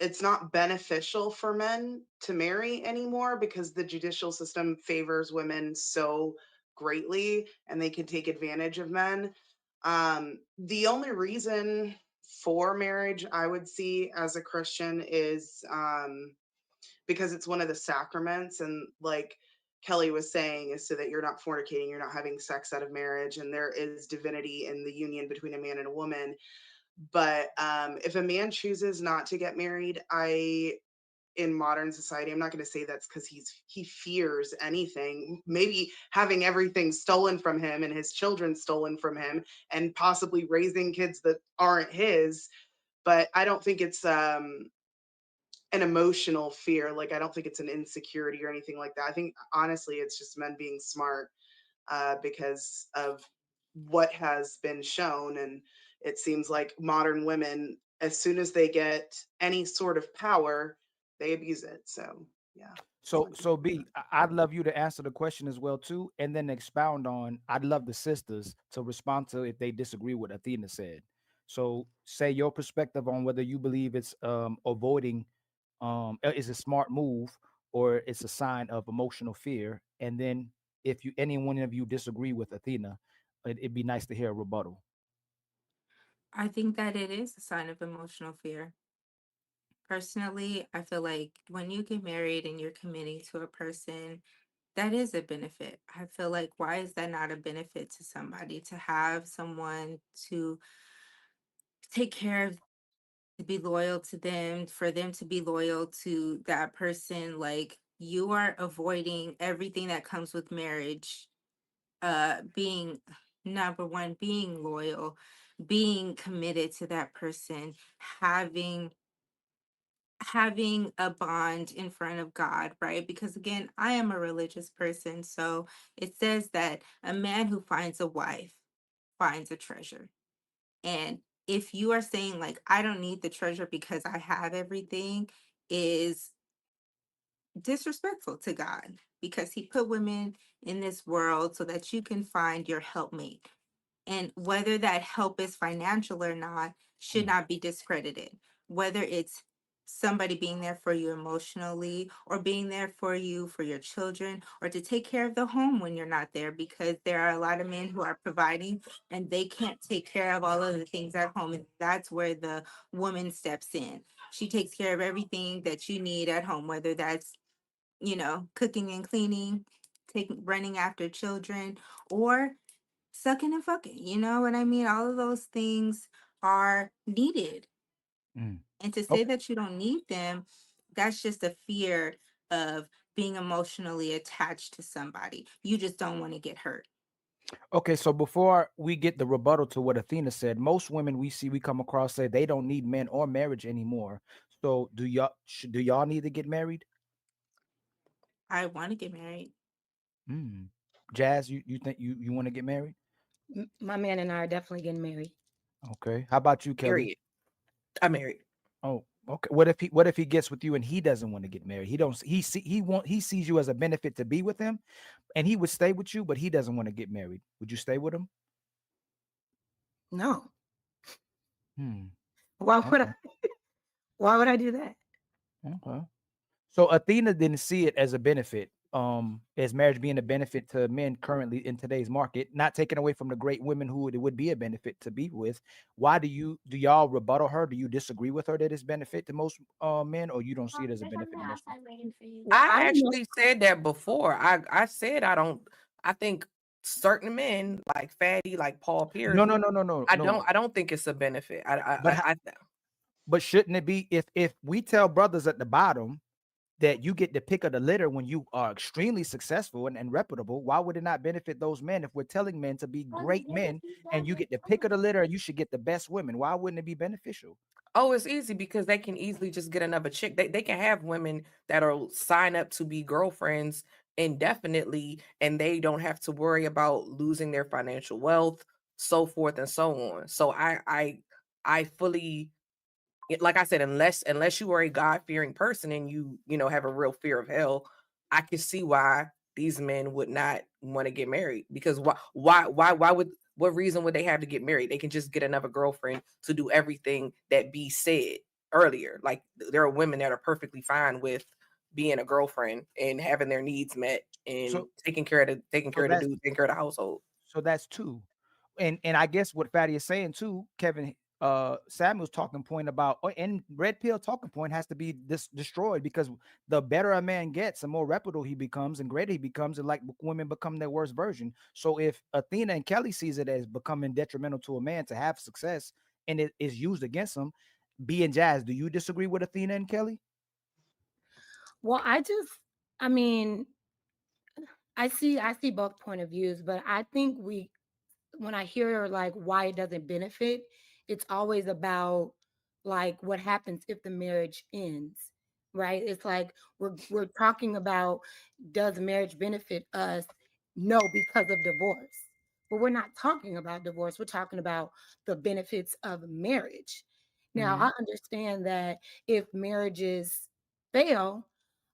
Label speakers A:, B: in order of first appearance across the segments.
A: it's not beneficial for men to marry anymore because the judicial system favors women so greatly and they can take advantage of men. The only reason for marriage I would see as a Christian is because it's one of the sacraments, and like Kelly was saying, is so that you're not fornicating, you're not having sex out of marriage, and there is divinity in the union between a man and a woman. But if a man chooses not to get married, in modern society, I'm not going to say that's because he fears anything. Maybe having everything stolen from him and his children stolen from him, and possibly raising kids that aren't his. But I don't think it's an emotional fear. Like I don't think it's an insecurity or anything like that. I think honestly, it's just men being smart because of what has been shown. And it seems like modern women, as soon as they get any sort of power, they abuse it. So, yeah, that's my
B: So B, I'd love you to answer the question as well too, and then expound on. I'd love the sisters to respond to if they disagree with Athena said. So say your perspective on whether you believe it's avoiding is a smart move or it's a sign of emotional fear, and then if you any one of you disagree with Athena, it'd be nice to hear a rebuttal.
C: I think that it is a sign of emotional fear. Personally, I feel like when you get married and you're committing to a person, that is a benefit. I feel like why is that not a benefit to somebody to have someone to take care of, to be loyal to them, for them to be loyal to that person? Like you are avoiding everything that comes with marriage, being number one, being loyal, being committed to that person, having a bond in front of God, right? Because again, I am a religious person. So it says that a man who finds a wife finds a treasure. And if you are saying, like, I don't need the treasure because I have everything, is disrespectful to God because He put women in this world so that you can find your helpmate. And whether that help is financial or not should
B: Mm.
C: not be discredited. Whether it's somebody being there for you emotionally or being there for you for your children or to take care of the home when you're not there, because there are a lot of men who are providing and they can't take care of all of the things at home, and that's where the woman steps in. She takes care of everything that you need at home, whether that's, cooking and cleaning, taking running after children, or sucking and fucking. You know what I mean? All of those things are needed.
B: Mm.
C: And to say
B: Okay.
C: that you don't need them, that's just a fear of being emotionally attached to somebody. You just don't want to get hurt.
B: Okay, so before we get the rebuttal to what Athena said, most women we come across say they don't need men or marriage anymore. So do y'all need to get married?
C: I want to get married.
B: Mm. Jazz, you think you want to get married?
D: My man and I are definitely getting married.
B: Okay. How about you, Kelly?
E: Period. I'm married.
B: Oh, okay. What if he gets with you and he doesn't want to get married? He don't he sees you as a benefit to be with him and he would stay with you, but he doesn't want to get married. Would you stay with him?
D: No.
B: Hmm.
D: Why would I
B: Okay.
D: why would I do that?
B: Okay. So Athena didn't see it as a benefit, as marriage being a benefit to men currently in today's market, not taken away from the great women who it would be a benefit to be with. Why do y'all rebuttal her? Do you disagree with her that it's benefit to most men, or you don't see it as a benefit to most men?
D: Well,
E: I
D: I don't know.
E: actually said that before. I said I don't. I think certain men like Fatty, like Paul Pierce.
B: No, no, no, no, no,
E: I don't.
B: no.
E: I don't think it's a benefit.
B: But but shouldn't it be if we tell brothers at the bottom that you get the pick of the litter when you are extremely successful and reputable, why would it not benefit those men if we're telling men to be great men and you get the pick of the litter and you should get the best women? Why wouldn't it be beneficial?
E: Oh, it's easy because they can easily just get another chick. They can have women that'll sign up to be girlfriends indefinitely, and they don't have to worry about losing their financial wealth, so forth and so on. So I fully, like I said, unless you are a God fearing person and you have a real fear of hell, I can see why these men would not want to get married. Because why would, what reason would they have to get married? They can just get another girlfriend to do everything that B said. earlier. Like there are women that are perfectly fine with being a girlfriend and having their needs met and
B: So
E: taking care of
B: so
E: the
B: that's
E: dude, taking care of the household.
B: so that's two. And I guess what Fatty is saying too, Kevin Samuel's talking point about and red pill talking point has to be destroyed, because the better a man gets, the more reputable he becomes and greater he becomes, and like women become their worst version. So if Athena and Kelly sees it as becoming detrimental to a man to have success and it is used against him, B and Jazz, do you disagree with Athena and Kelly?
D: Well, I mean, I see both point of views, but I think when I hear like why it doesn't benefit, it's always about like what happens if the marriage ends, right? It's like we're talking about, does marriage benefit us? No, because of divorce. But we're not talking about divorce. We're talking about the benefits of marriage. Now,
B: Mhm.
D: I understand that if marriages fail,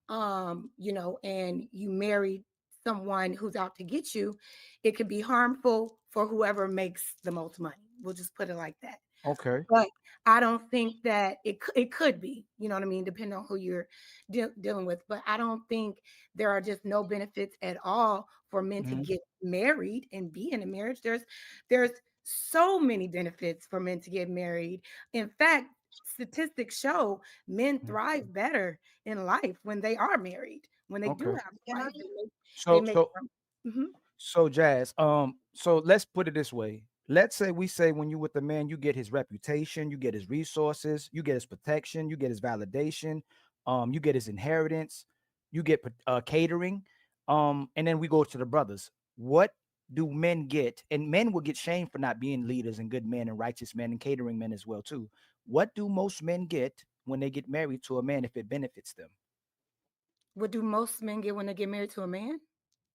D: and you married someone who's out to get you, it could be harmful for whoever makes the most money. We'll just put it like that.
B: Okay.
D: But I don't think that it could be, you know what I mean, depending on who you're dealing with. But I don't think there are just no benefits at all for men to
B: Mhm.
D: get married and be in a marriage. There's so many benefits for men to get married. In fact, statistics show men
B: Mhm.
D: thrive better in life when they are married. When they do
B: Okay.
D: have a
A: Can I
D: wife, they
B: So
D: make
B: so
D: more. Mhm.
B: So Jazz, so let's put it this way. Let's say we say when you with the man, you get his reputation, you get his resources, you get his protection, you get his validation, you get his inheritance, you get catering, and then we go to the brothers. What do men get? And men will get shamed for not being leaders and good men and righteous men and catering men as well too. What do most men get when they get married to a man if it benefits them?
D: What do most men get when they get married to a man?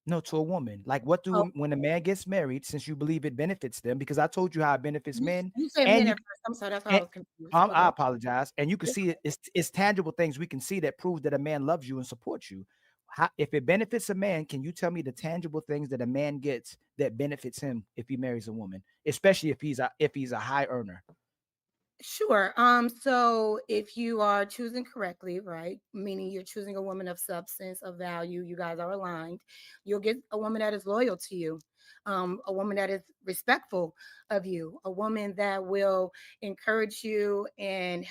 B: No, to a woman. Like, what
D: Oh,
B: do when a man gets married, since you believe it benefits them, because I told you how it benefits
D: you
B: men,
D: you said
B: and
D: men
B: you
D: at first. I'm sorry, that's why I
B: and
D: was confused. But
B: I
D: go
B: apologize, and you can
D: ahead.
B: see it. It's tangible things we can see that proves that a man loves you and supports you. How, if it benefits a man, can you tell me the tangible things that a man gets that benefits him if he marries a woman, especially if he's a high earner?
D: Sure. So if you are choosing correctly, right, meaning you're choosing a woman of substance, of value, you guys are aligned, you'll get a woman that is loyal to you, a woman that is respectful of you, a woman that will encourage you and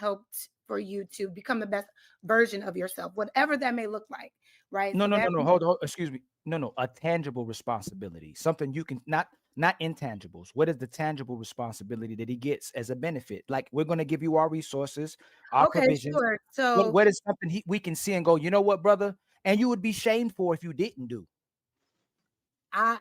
D: for you to become the best version of yourself, whatever that may look like, right?
B: No,
D: So
B: no, no,
D: that
B: no. Hold, excuse me. No, no. A tangible responsibility, something you can not intangibles. What is the tangible responsibility that he gets as a benefit? Like, we're going to give you our resources, our
D: okay,
B: provisions.
D: sure.
B: What
D: So
B: what is something we can see and go, you know what, brother? And you would be shamed for if you didn't do.
D: I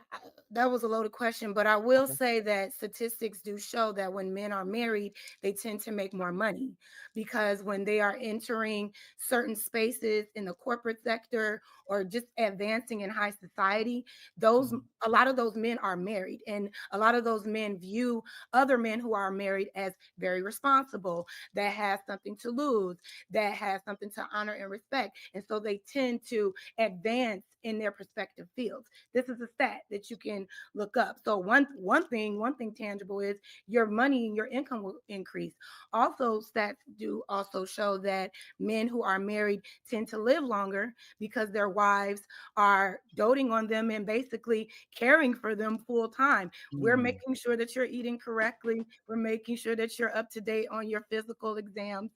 D: that was a loaded question, but I will
B: Okay.
D: say that statistics do show that when men are married, they tend to make more money because when they are entering certain spaces in the corporate sector or just advancing in high society, those
B: Mhm.
D: a lot of those men are married, and a lot of those men view other men who are married as very responsible, that has something to lose, that has something to honor and respect, and so they tend to advance in their respective fields. This is a stat that you can look up. So one thing tangible is your money and your income will increase. Also, stats do also show that men who are married tend to live longer because their wives are doting on them and basically caring for them full time. We're
B: Mm.
D: making sure that you're eating correctly. We're making sure that you're up to date on your physical exams.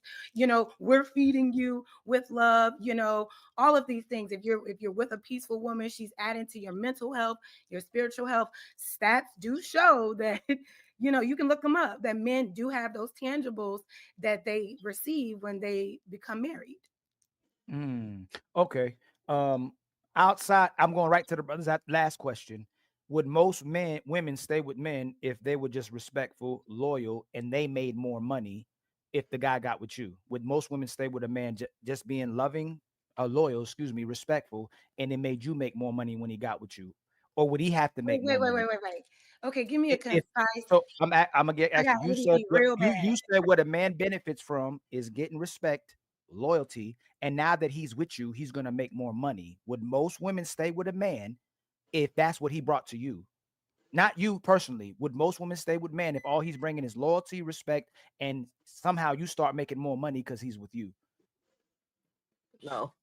D: We're feeding you with love, all of these things. If you're with a peaceful woman, she's adding to your mental health, your spiritual health. Stats do show that you can look them up, that men do have those tangibles that they receive when they become married.
B: Mm. Okay. Um, outside, I'm going right to the brothers. That last question. Would most women stay with men if they were just respectful, loyal, and they made more money if the guy got with you? Would most women stay with a man just being loving, loyal, excuse me, respectful, and it made you make more money when he got with you? Or would he have to
D: Wait,
B: make
D: wait,
B: more
D: wait,
B: money?
D: wait, wait, wait. Okay, give me a
B: If
D: concise.
B: so, I'm gonna
D: I
B: ask
D: got
B: you. You said
D: ADD
B: what
D: real bad.
B: you said what a man benefits from is getting respect, loyalty, and now that he's with you, he's gonna make more money. Would most women stay with a man if that's what he brought to you? Not you personally. Would most women stay with men if all he's bringing is loyalty, respect, and somehow you start making more money because he's with you?
E: No.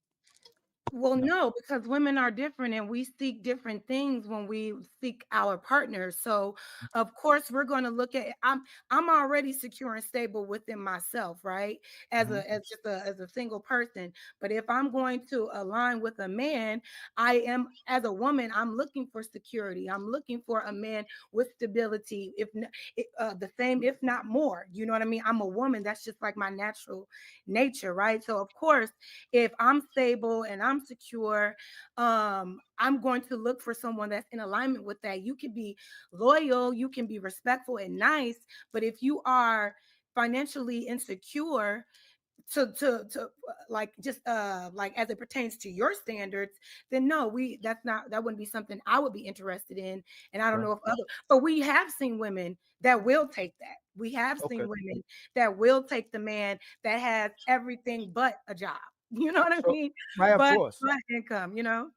D: Well,
B: No.
D: no, because women are different and we seek different things when we seek our partners. So, of course, we're going to look at I'm already secure and stable within myself, right? As
B: Mhm.
D: as a single person. But if I'm going to align with a man, I am as a woman, I'm looking for security. I'm looking for a man with stability, the same if not more. You know what I mean? I'm a woman, that's just like my natural nature, right? So, of course, if I'm stable and I'm secure, I'm going to look for someone that's in alignment with that. You can be loyal, you can be respectful and nice, but if you are financially insecure like just like as it pertains to your standards, then no, that wouldn't be something I would be interested in. And I don't
B: Okay.
D: know if other, but we have seen women that will take that. We have
B: Okay.
D: seen women that will take the man that has everything but a job. You know what I
B: So,
D: mean?
B: right, of
D: But
B: course.
D: income, you know?